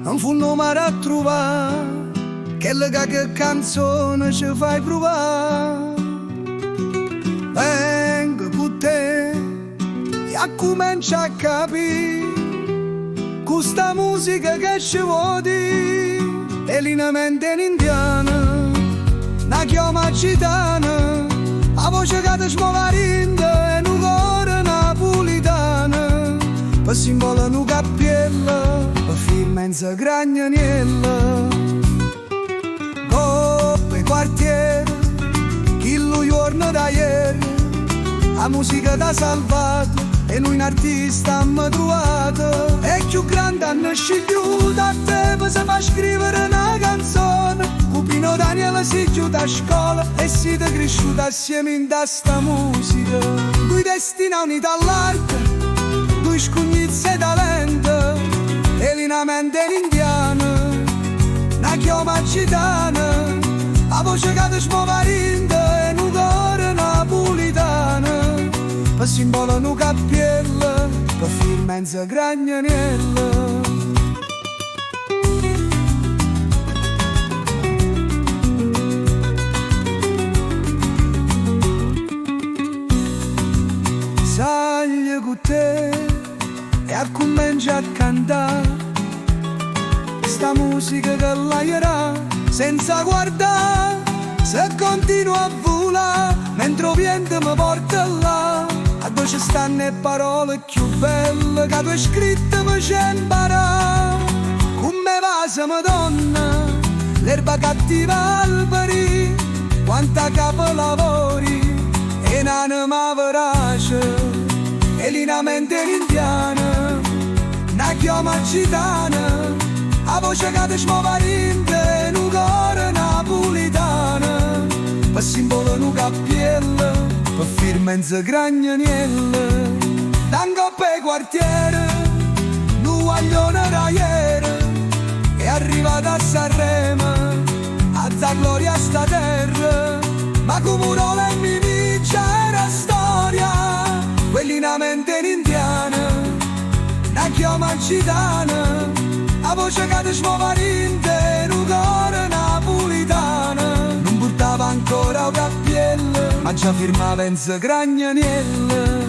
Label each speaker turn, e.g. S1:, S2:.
S1: non fu un numero a trovare, che canzone ci fai provare. Vengo con te e comincia a capire questa musica che ci vuoi dire. È l'inamente in indiana, una chioma gitana, la voce che ti smuovarinda e un cuore napolitana, per simbolo un cappiello, per firma in gragnaniella. Coppe quartiere, chi lo giorno da ieri, la musica t'ha salvato e noi un artista abbiamo trovato. È più grande hanno scelto da te per fa scrivere una canzone. Cupino Daniele si chiude a scuola e siete cresciuti assieme in sta musica. Due destini uniti all'arte, due scugnizze e talento, e l'inamente indiana, una chioma gitana, la voce che ti smuovarinda e un cuore napolitana, per simbolo un cappiello, per firma in gragnaniella. Saglia con te e comincia a cantare sta musica che laierà senza guardare, se continua a volare mentre il vento mi porta là, a dove ci stanno le parole più belle che tu hai scritto mi c'è imparare. Come va se madonna, l'erba cattiva alberi, quanta capolavori e un'anima verace, e l'inamente indiana, una chioma gitana, la voce che ti smuovarinda e un cuore napolitana, per simbolo un cappiello, per firma in gragnaniella. Tango per quartiere, un guaglione da ieri, è arrivato a Sanremo, a da gloria a sta terra, ma come un'ola in minica era storia, quell'inamente in indiana, una chioma gitana, la voce che ti smuovarinda e un cuore napolitana, non portava ancora un cappiello, ma già firmava in gragnaniella.